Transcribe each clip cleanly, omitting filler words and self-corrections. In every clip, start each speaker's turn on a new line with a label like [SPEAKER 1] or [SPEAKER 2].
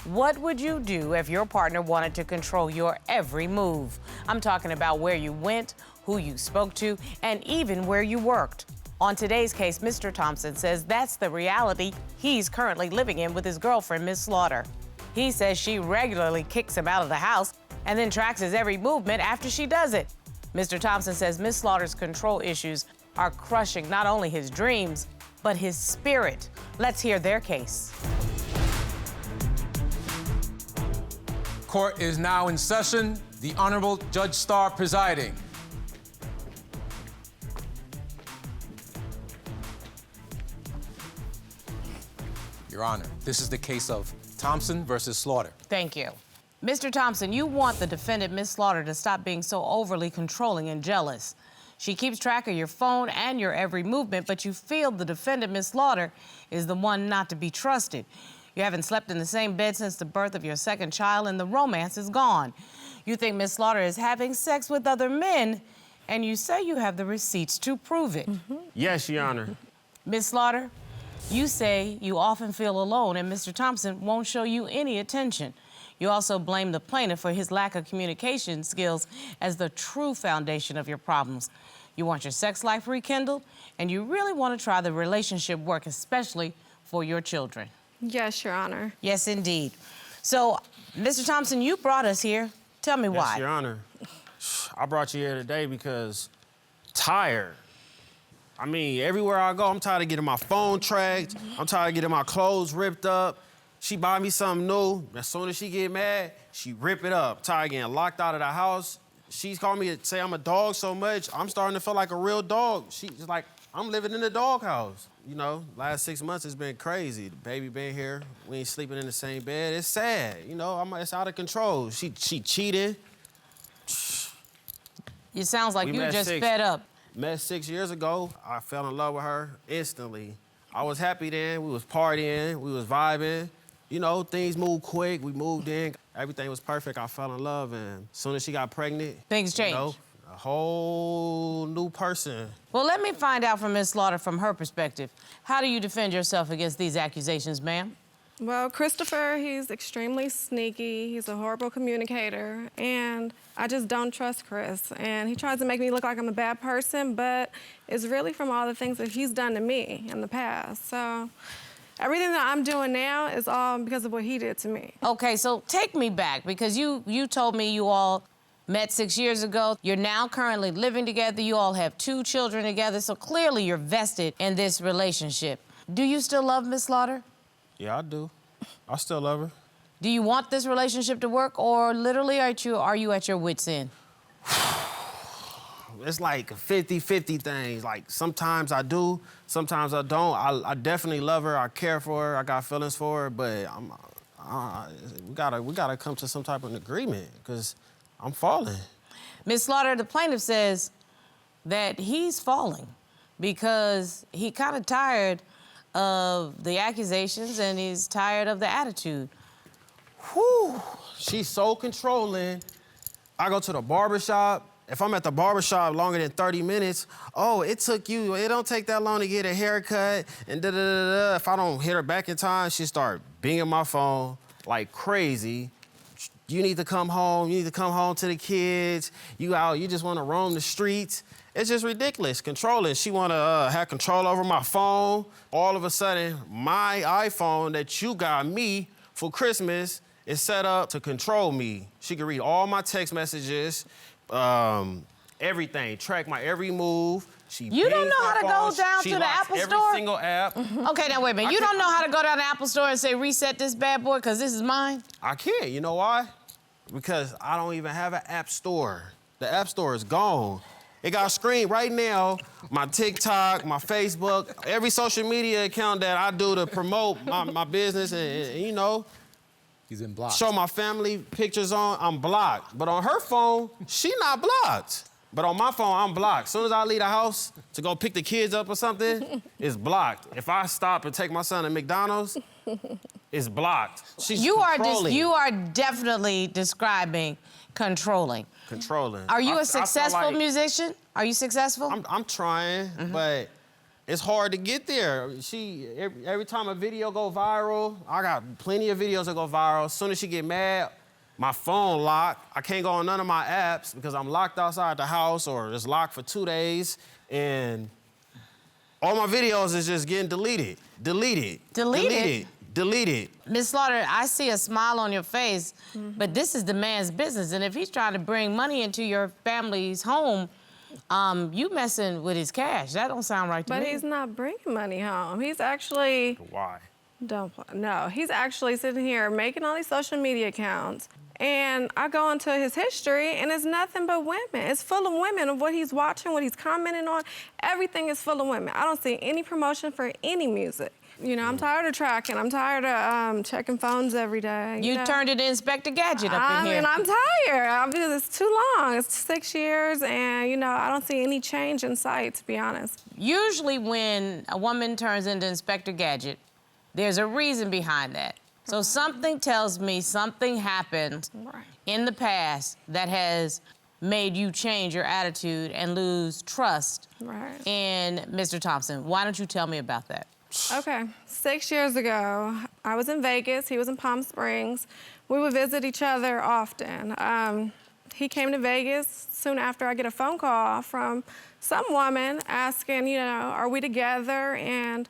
[SPEAKER 1] What would you do if your partner wanted to control your every move? I'm talking about where you went, who you spoke to, and even where you worked. On today's case, Mr. Thompson says that's the reality he's currently living in with his girlfriend, Miss Slaughter. He says she regularly kicks him out of the house and then tracks his every movement after she does it. Mr. Thompson says Miss Slaughter's control issues are crushing not only his dreams, but his spirit. Let's hear their case.
[SPEAKER 2] Court is now in session. The Honorable Judge Starr presiding. Your Honor, this is the case of Thompson versus Slaughter.
[SPEAKER 1] Thank you. Mr. Thompson, you want the defendant, Miss Slaughter, to stop being so overly controlling and jealous. She keeps track of your phone and your every movement, but you feel the defendant, Miss Slaughter, is the one not to be trusted. You haven't slept in the same bed since the birth of your second child, and the romance is gone. You think Miss Slaughter is having sex with other men, and you say you have the receipts to prove it.
[SPEAKER 3] Yes, Your Honor.
[SPEAKER 1] Miss Slaughter, you say you often feel alone, and Mr. Thompson won't show you any attention. You also blame the plaintiff for his lack of communication skills as the true foundation of your problems. You want your sex life rekindled, and you really want to try the relationship work, especially for your children.
[SPEAKER 4] Yes, Your Honor.
[SPEAKER 1] Yes, indeed. So, Mr. Thompson, you brought us here. Tell me why.
[SPEAKER 3] Yes, Your Honor. I brought you here today because tired. I mean, everywhere I go, I'm tired of getting my phone tracked. I'm tired of getting my clothes ripped up. She buy me something new. As soon as she get mad, she rip it up. Tired of getting locked out of the house. She's called me to say I'm a dog so much, I'm starting to feel like a real dog. She's like, I'm living in the doghouse. You know, last 6 months has been crazy. The baby been here. We ain't sleeping in the same bed. It's sad. You know, it's out of control. She cheated.
[SPEAKER 1] It sounds like you're just fed up.
[SPEAKER 3] Met 6 years ago. I fell in love with her instantly. I was happy then. We was partying. We was vibing. You know, things moved quick. We moved in. Everything was perfect. I fell in love, and as soon as she got pregnant,
[SPEAKER 1] things changed.
[SPEAKER 3] You know, a whole new person.
[SPEAKER 1] Well, let me find out from Miss Slaughter from her perspective. How do you defend yourself against these accusations, ma'am?
[SPEAKER 4] Well, Christopher, he's extremely sneaky. He's a horrible communicator, and I just don't trust Chris. And he tries to make me look like I'm a bad person, but it's really from all the things that he's done to me in the past. So everything that I'm doing now is all because of what he did to me.
[SPEAKER 1] Okay, so take me back, because you told me you all met 6 years ago. You're now currently living together. You all have 2 children together, so clearly you're vested in this relationship. Do you still love Miss Slaughter?
[SPEAKER 3] Yeah, I do. I still love her.
[SPEAKER 1] Do you want this relationship to work, or literally are you at your wit's end?
[SPEAKER 3] It's like a 50-50 thing. Like, sometimes I do, sometimes I don't. I definitely love her. I care for her. I got feelings for her, but we gotta come to some type of agreement, because I'm falling.
[SPEAKER 1] Miss Slaughter, the plaintiff says that he's falling because he kind of tired of the accusations and he's tired of the attitude.
[SPEAKER 3] Whew. She's so controlling. I go to the barbershop. If I'm at the barbershop longer than 30 minutes, oh, it don't take that long to get a haircut, and da-da-da-da. If I don't hit her back in time, she start binging my phone like crazy. You need to come home. You need to come home to the kids. You just want to roam the streets. It's just ridiculous, controlling. She want to have control over my phone. All of a sudden, my iPhone that you got me for Christmas is set up to control me. She can read all my text messages, everything, track my every move.
[SPEAKER 1] You don't know how to go down to the Apple Store?
[SPEAKER 3] Every single app.
[SPEAKER 1] Okay, now wait a minute. You don't know how to go down to the Apple Store and say, reset this bad boy, because this is mine?
[SPEAKER 3] I can't. You know why? Because I don't even have an app store. The app store is gone. It got screened right now. My TikTok, my Facebook, every social media account that I do to promote my business and, you know,
[SPEAKER 2] He's been blocked.
[SPEAKER 3] Show my family pictures on, I'm blocked. But on her phone, she not blocked. But on my phone, I'm blocked. As soon as I leave the house to go pick the kids up or something, it's blocked. If I stop and take my son to McDonald's, it's blocked. She's controlling.
[SPEAKER 1] You are definitely describing controlling.
[SPEAKER 3] Controlling.
[SPEAKER 1] Are you a successful musician? Are you successful?
[SPEAKER 3] I'm trying, but it's hard to get there. Every time a video go viral, I got plenty of videos that go viral. As soon as she get mad, my phone locked. I can't go on none of my apps because I'm locked outside the house or it's locked for 2 days. And all my videos is just getting deleted. Deleted.
[SPEAKER 1] Ms. Slaughter, I see a smile on your face, but this is the man's business. And if he's trying to bring money into your family's home, you messing with his cash. That don't sound right to me.
[SPEAKER 4] But he's not bringing money home. He's actually...
[SPEAKER 3] Why?
[SPEAKER 4] No, he's actually sitting here making all these social media accounts. And I go into his history, and it's nothing but women. It's full of women of what he's watching, what he's commenting on. Everything is full of women. I don't see any promotion for any music. You know, I'm tired of tracking. I'm tired of checking phones every day.
[SPEAKER 1] You turned it Inspector Gadget up in here.
[SPEAKER 4] And I'm tired. It's too long. It's 6 years, and, you know, I don't see any change in sight, to be honest.
[SPEAKER 1] Usually when a woman turns into Inspector Gadget, there's a reason behind that. So something tells me something happened in the past that has made you change your attitude and lose trust in Mr. Thompson. Why don't you tell me about that?
[SPEAKER 4] Okay, 6 years ago, I was in Vegas, he was in Palm Springs. We would visit each other often. He came to Vegas. Soon after, I get a phone call from some woman asking, you know, are we together? And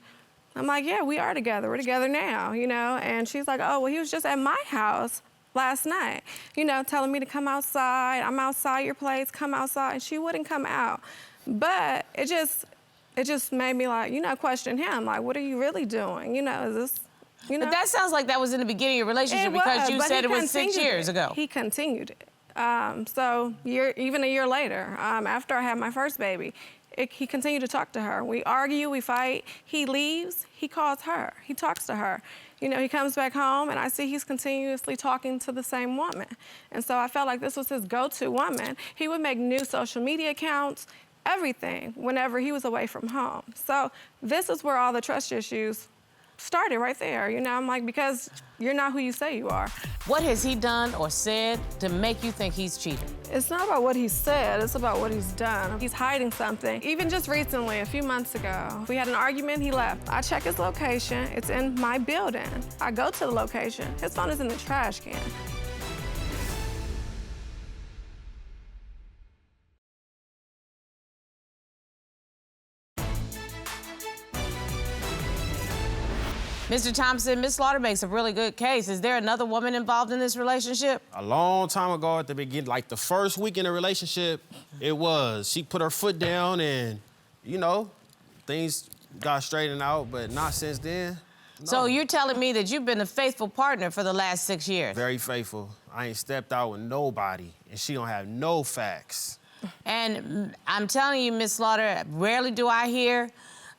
[SPEAKER 4] I'm like, yeah, we are together. We're together now, you know? And she's like, oh, well, he was just at my house last night, you know, telling me to come outside. I'm outside your place, come outside. And she wouldn't come out. But it just made me, like, you know, question him. Like, what are you really doing? You know, is this, you know?
[SPEAKER 1] But that sounds like that was in the beginning of your relationship because you said it was 6 years ago.
[SPEAKER 4] He continued it. So even a year later, after I had my first baby, he continued to talk to her. We argue, we fight. He leaves, he calls her. He talks to her. You know, he comes back home, and I see he's continuously talking to the same woman. And so I felt like this was his go-to woman. He would make new social media accounts, everything, whenever he was away from home. So this is where all the trust issues started right there. You know, I'm like, because you're not who you say you are.
[SPEAKER 1] What has he done or said to make you think he's cheated?
[SPEAKER 4] It's not about what he said, it's about what he's done. He's hiding something. Even just recently, a few months ago, we had an argument, he left. I check his location, it's in my building. I go to the location, his phone is in the trash can.
[SPEAKER 1] Mr. Thompson, Ms. Slaughter makes a really good case. Is there another woman involved in this relationship?
[SPEAKER 3] A long time ago at the beginning, like the first week in the relationship, it was. She put her foot down and, you know, things got straightened out, but not since then. No.
[SPEAKER 1] So you're telling me that you've been a faithful partner for the last 6 years?
[SPEAKER 3] Very faithful. I ain't stepped out with nobody, and she don't have no facts.
[SPEAKER 1] And I'm telling you, Ms. Slaughter, rarely do I hear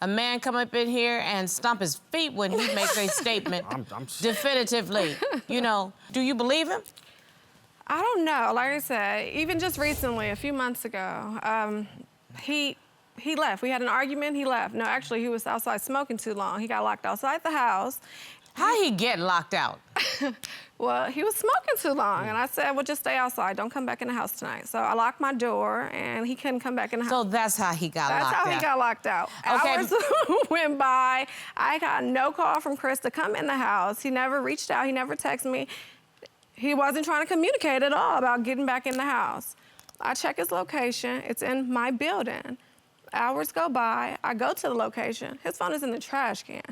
[SPEAKER 1] a man come up in here and stomp his feet when he makes a statement definitively. You know, do you believe him?
[SPEAKER 4] I don't know. Like I said, even just recently, a few months ago, he left. We had an argument, he left. No, actually, he was outside smoking too long. He got locked outside the house.
[SPEAKER 1] How he get locked out?
[SPEAKER 4] Well, he was smoking too long, and I said, well, just stay outside. Don't come back in the house tonight. So I locked my door, and he couldn't come back in the house.
[SPEAKER 1] So that's how he got locked out?
[SPEAKER 4] That's how he got locked out.
[SPEAKER 1] Okay.
[SPEAKER 4] Hours went by. I got no call from Chris to come in the house. He never reached out. He never texted me. He wasn't trying to communicate at all about getting back in the house. I check his location. It's in my building. Hours go by. I go to the location. His phone is in the trash can.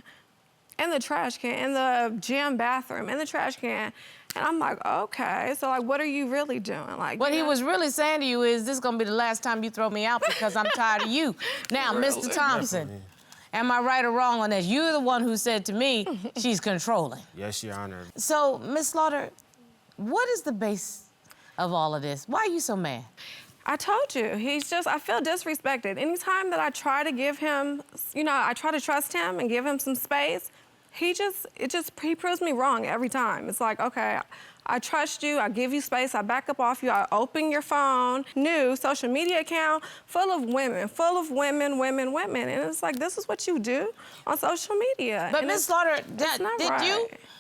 [SPEAKER 4] In the trash can, in the gym bathroom, in the trash can. And I'm like, okay, so like, what are you really doing? Like,
[SPEAKER 1] what he was really saying to you is, this is gonna be the last time you throw me out because I'm tired of you. Now, Mr. Thompson, am I right or wrong on that? You're the one who said to me, she's controlling.
[SPEAKER 3] Yes, Your Honor.
[SPEAKER 1] So, Ms. Slaughter, what is the base of all of this? Why are you so mad?
[SPEAKER 4] I told you, I feel disrespected. Anytime that I try to give him, you know, I try to trust him and give him some space, he proves me wrong every time. It's like, okay, I trust you, I give you space, I back up off you, I open your phone, new social media account full of women, women. And it's like, this is what you do on social media.
[SPEAKER 1] But Ms. Slaughter,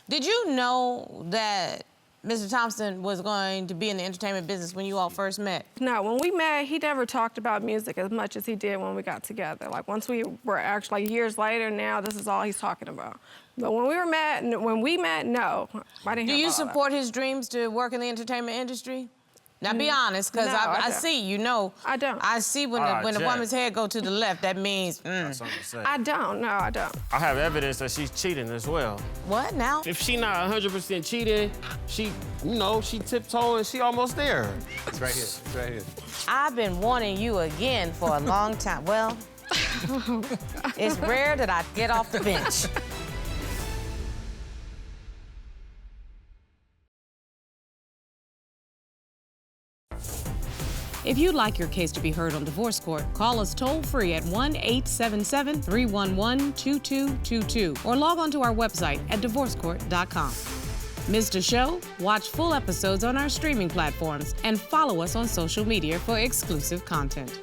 [SPEAKER 4] did
[SPEAKER 1] you know that Mr. Thompson was going to be in the entertainment business when you all first met?
[SPEAKER 4] No, when we met, he never talked about music as much as he did when we got together. Like, once we were actually, like, years later, now this is all he's talking about. But when we met, no, I didn't
[SPEAKER 1] Do
[SPEAKER 4] hear
[SPEAKER 1] you
[SPEAKER 4] about all
[SPEAKER 1] support his dreams to work in the entertainment industry? Now, be honest, because
[SPEAKER 4] No, I
[SPEAKER 1] I
[SPEAKER 4] don't.
[SPEAKER 1] see, you know.
[SPEAKER 4] I don't.
[SPEAKER 1] I see when the woman's head go to the left, that means,
[SPEAKER 3] That's something to say.
[SPEAKER 4] that. I don't, no, I don't.
[SPEAKER 3] I have evidence that she's cheating as well.
[SPEAKER 1] What now?
[SPEAKER 3] If she not 100% cheating, she, you know, she tiptoeing, she almost there.
[SPEAKER 2] It's right here. It's right here.
[SPEAKER 1] I've been wanting you again for a long time. Well, it's rare that I get off the bench. If you'd like your case to be heard on divorce court, call us toll-free at 1-877-311-2222 or log on to our website at divorcecourt.com. Missed a show? Watch full episodes on our streaming platforms and follow us on social media for exclusive content.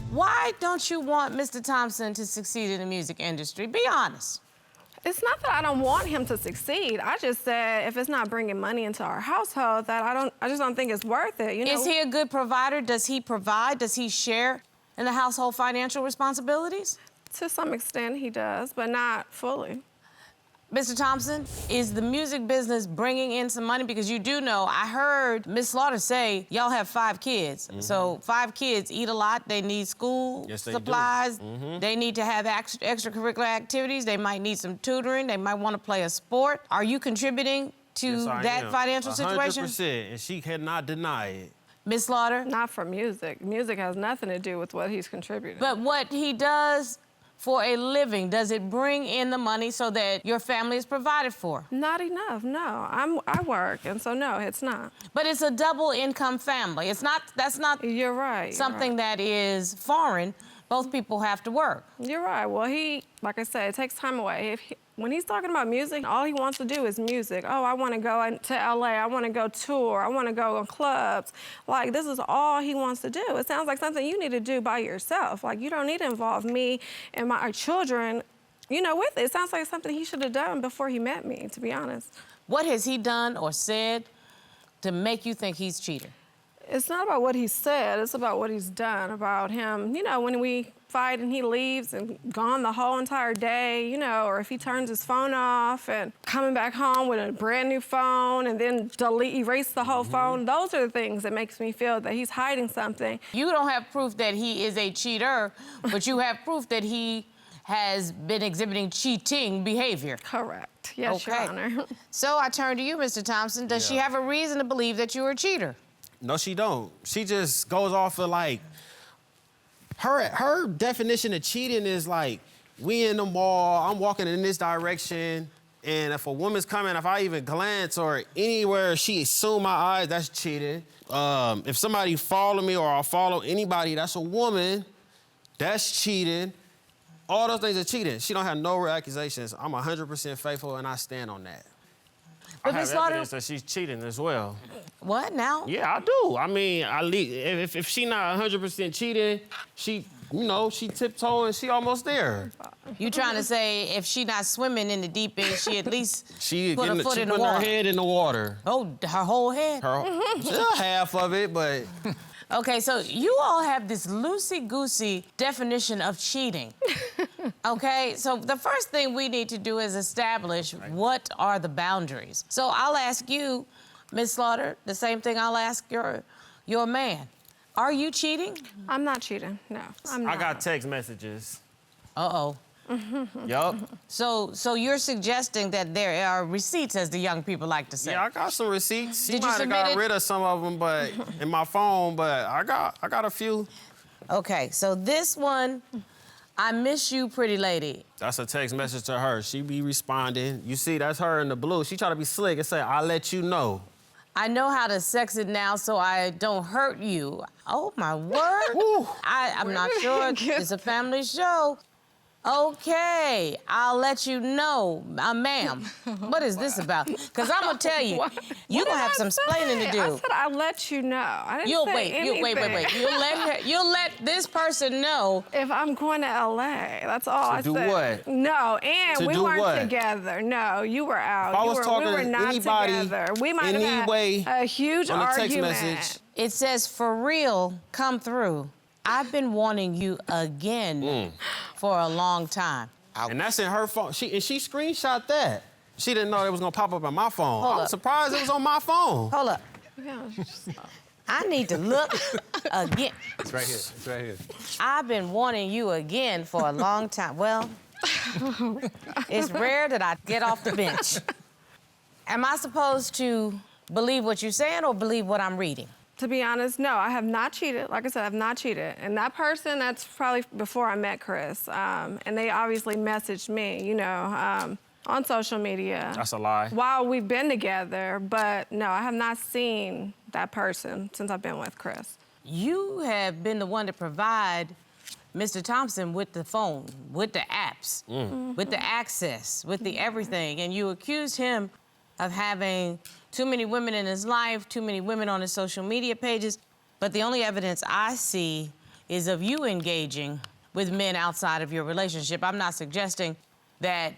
[SPEAKER 1] Why don't you want Mr. Thompson to succeed in the music industry? Be honest.
[SPEAKER 4] It's not that I don't want him to succeed. I just said if it's not bringing money into our household, that I just don't think it's worth it. You know?
[SPEAKER 1] Is he a good provider? Does he provide? Does he share in the household financial responsibilities?
[SPEAKER 4] To some extent, he does, but not fully.
[SPEAKER 1] Mr. Thompson, is the music business bringing in some money? Because you do know, I heard Miss Slaughter say y'all have 5 kids. So 5 kids eat a lot. They need school supplies. They need to have extracurricular activities. They might need some tutoring. They might want to play a sport. Are you contributing to that financial situation?
[SPEAKER 3] 100%, and she cannot deny it.
[SPEAKER 1] Miss Slaughter?
[SPEAKER 4] Not for music. Music has nothing to do with what he's contributing.
[SPEAKER 1] But what he does for a living, does it bring in the money so that your family is provided for?
[SPEAKER 4] Not enough, no. I work, and so no, it's not.
[SPEAKER 1] But it's a double income family. That's not
[SPEAKER 4] You're right.
[SPEAKER 1] something that is foreign. Both people have to work.
[SPEAKER 4] You're right. Well, like I said, it takes time away. When he's talking about music, all he wants to do is music. Oh, I want to go to LA. I want to go tour. I want to go on clubs. Like, this is all he wants to do. It sounds like something you need to do by yourself. Like, you don't need to involve me and my children, you know, with it. It sounds like something he should have done before he met me, to be honest.
[SPEAKER 1] What has he done or said to make you think he's cheating?
[SPEAKER 4] It's not about what he said. It's about what he's done, about him. You know, when we fight and he leaves and gone the whole entire day, you know, or if he turns his phone off and coming back home with a brand new phone and then erase the whole phone. Those are the things that makes me feel that he's hiding something.
[SPEAKER 1] You don't have proof that he is a cheater, but you have proof that he has been exhibiting cheating behavior.
[SPEAKER 4] Correct. Yes,
[SPEAKER 1] Okay.
[SPEAKER 4] Your Honor.
[SPEAKER 1] So I turn to you, Mr. Thompson. Does she have a reason to believe that you're a cheater?
[SPEAKER 3] No, she don't. She just goes off of, like, her definition of cheating is like, we in the mall, I'm walking in this direction, and if a woman's coming, if I even glance or anywhere she assume my eyes, that's cheating. If somebody follow me or I follow anybody, that's a woman, that's cheating. All those things are cheating. She don't have no real accusations. I'm 100% faithful, and I stand on that.
[SPEAKER 1] But
[SPEAKER 3] I
[SPEAKER 1] Ms.
[SPEAKER 3] have
[SPEAKER 1] Slaughter,
[SPEAKER 3] evidence that she's cheating as well.
[SPEAKER 1] what now?
[SPEAKER 3] Yeah, I do. I mean, if she not 100% cheating, she, you know, she tiptoeing, she almost there.
[SPEAKER 1] You trying to say if she not swimming in the deep end, she at least
[SPEAKER 3] She
[SPEAKER 1] put her
[SPEAKER 3] getting
[SPEAKER 1] foot
[SPEAKER 3] she
[SPEAKER 1] in the
[SPEAKER 3] putting her
[SPEAKER 1] water?
[SPEAKER 3] head in the water.
[SPEAKER 1] Oh, her whole head?
[SPEAKER 3] Still half of it, but
[SPEAKER 1] Okay, so you all have this loosey-goosey definition of cheating. Okay, so the first thing we need to do is establish what are the boundaries. So I'll ask you, Ms. Slaughter, the same thing I'll ask your man. Are you cheating?
[SPEAKER 4] I'm not cheating, no. I'm not.
[SPEAKER 3] I got text messages.
[SPEAKER 1] Uh-oh.
[SPEAKER 3] Yup.
[SPEAKER 1] So you're suggesting that there are receipts, as the young people like to say.
[SPEAKER 3] Yeah, I got some receipts. She
[SPEAKER 1] Did you
[SPEAKER 3] might have
[SPEAKER 1] submit
[SPEAKER 3] got
[SPEAKER 1] it?
[SPEAKER 3] rid of some of them, but in my phone. But I got a few.
[SPEAKER 1] Okay, so this one, I miss you, pretty lady.
[SPEAKER 3] That's a text message to her. She be responding. You see, that's her in the blue. She try to be slick and say, "I'll let you know."
[SPEAKER 1] I know how to sex it now so I don't hurt you. Oh, my word. I'm not sure. It's a family show. Okay, I'll let you know, ma'am. What is this about? Because I'm gonna tell you, you're gonna have some explaining to do.
[SPEAKER 4] I said I'll let you know. I didn't say anything.
[SPEAKER 1] Wait. You'll let this person know.
[SPEAKER 4] If I'm going to LA, that's all I said.
[SPEAKER 3] To do what?
[SPEAKER 4] No, and
[SPEAKER 3] To
[SPEAKER 4] we
[SPEAKER 3] do
[SPEAKER 4] weren't
[SPEAKER 3] what?
[SPEAKER 4] together. No, you were out.
[SPEAKER 3] If I was talking
[SPEAKER 4] we were
[SPEAKER 3] to
[SPEAKER 4] not
[SPEAKER 3] anybody
[SPEAKER 4] together. We might have had
[SPEAKER 3] anyway
[SPEAKER 4] a huge
[SPEAKER 3] on a text
[SPEAKER 4] argument.
[SPEAKER 3] message.
[SPEAKER 1] It says, for real, come through. I've been wanting you again for a long time.
[SPEAKER 3] And that's in her phone. She screenshot that. She didn't know it was gonna pop up on my phone.
[SPEAKER 1] Hold
[SPEAKER 3] I'm
[SPEAKER 1] up.
[SPEAKER 3] surprised it was on my phone.
[SPEAKER 1] Hold up.
[SPEAKER 4] Yeah,
[SPEAKER 1] I need to look again.
[SPEAKER 2] It's right here. It's right here.
[SPEAKER 1] I've been wanting you again for a long time. Well, it's rare that I get off the bench. Am I supposed to believe what you're saying or believe what I'm reading?
[SPEAKER 4] To be honest, no, I have not cheated. Like I said, I've not cheated. And that person, that's probably before I met Chris. And they obviously messaged me, you know, on social media.
[SPEAKER 3] That's a lie.
[SPEAKER 4] While we've been together, but no, I have not seen that person since I've been with Chris.
[SPEAKER 1] You have been the one to provide Mr. Thompson with the phone, with the apps, with the access, with the everything. And you accused him of having too many women in his life, too many women on his social media pages. But the only evidence I see is of you engaging with men outside of your relationship. I'm not suggesting that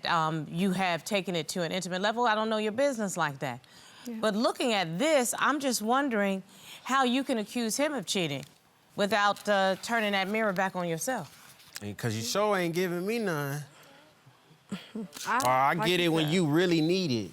[SPEAKER 1] you have taken it to an intimate level. I don't know your business like that. Yeah. But looking at this, I'm just wondering how you can accuse him of cheating without turning that mirror back on yourself.
[SPEAKER 3] Because you sure ain't giving me none.
[SPEAKER 4] I
[SPEAKER 3] Or I
[SPEAKER 4] like
[SPEAKER 3] get it when
[SPEAKER 4] that.
[SPEAKER 3] you really need it.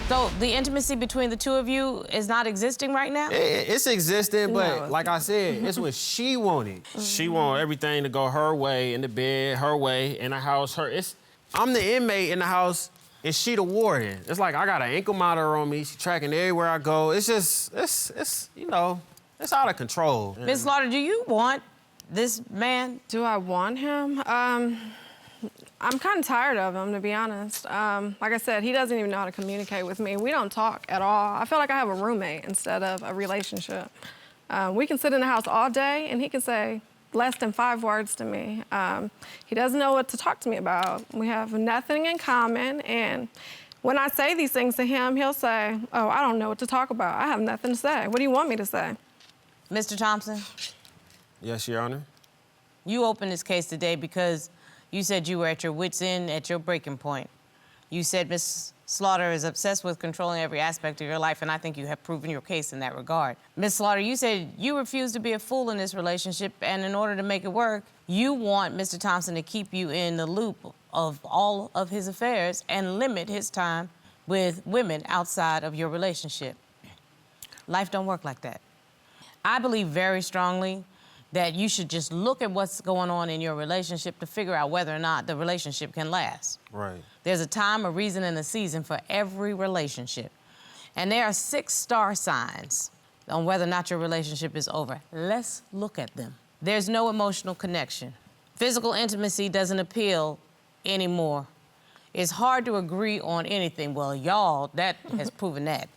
[SPEAKER 1] So the intimacy between the two of you is not existing right now?
[SPEAKER 3] It's existing, but
[SPEAKER 4] No.
[SPEAKER 3] like I said, it's what she wanted. She want everything to go her way, in the bed, her way, in the house, I'm the inmate in the house, and she the warden. It's like I got an ankle monitor on me. She tracking everywhere I go. It's just, you know, it's out of control.
[SPEAKER 1] Ms. Slaughter, do you want this man?
[SPEAKER 4] Do I want him? I'm kind of tired of him, to be honest. Like I said, he doesn't even know how to communicate with me. We don't talk at all. I feel like I have a roommate instead of a relationship. We can sit in the house all day, and he can say less than 5 words to me. He doesn't know what to talk to me about. We have nothing in common, and when I say these things to him, he'll say, oh, I don't know what to talk about. I have nothing to say. What do you want me to say?
[SPEAKER 1] Mr. Thompson,
[SPEAKER 3] Yes, Your Honor.
[SPEAKER 1] you opened this case today because you said you were at your wit's end, at your breaking point. You said Ms. Slaughter is obsessed with controlling every aspect of your life, and I think you have proven your case in that regard. Ms. Slaughter, you said you refuse to be a fool in this relationship, and in order to make it work, you want Mr. Thompson to keep you in the loop of all of his affairs and limit his time with women outside of your relationship. Life don't work like that. I believe very strongly that you should just look at what's going on in your relationship to figure out whether or not the relationship can last.
[SPEAKER 3] Right.
[SPEAKER 1] There's a time, a reason, and a season for every relationship. And there are 6 star signs on whether or not your relationship is over. Let's look at them. There's no emotional connection. Physical intimacy doesn't appeal anymore. It's hard to agree on anything. Well, y'all, that has proven that.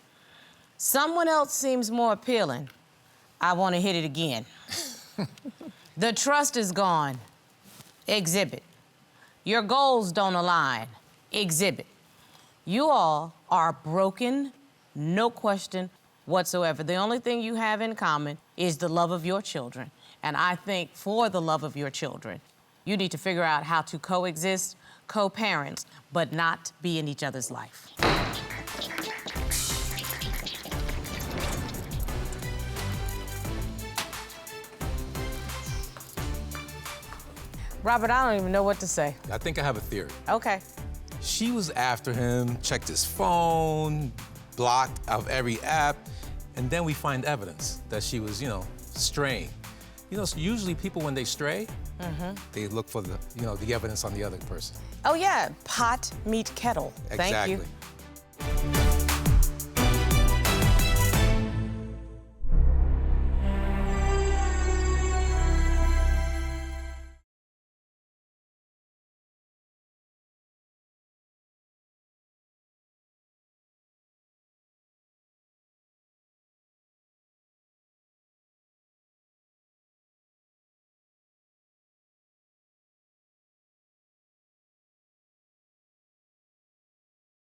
[SPEAKER 1] Someone else seems more appealing. I want to hit it again. The trust is gone. Exhibit. Your goals don't align. Exhibit. You all are broken, no question whatsoever. The only thing you have in common is the love of your children. And I think for the love of your children, you need to figure out how to coexist, co-parent, but not be in each other's life. Robert, I don't even know what to say.
[SPEAKER 2] I think I have a theory.
[SPEAKER 1] Okay.
[SPEAKER 2] She was after him, checked his phone, blocked of every app, and then we find evidence that she was, straying. So usually people, when they stray, they look for the evidence on the other person.
[SPEAKER 1] Oh, yeah, pot, meet kettle. Thank you.
[SPEAKER 2] Exactly.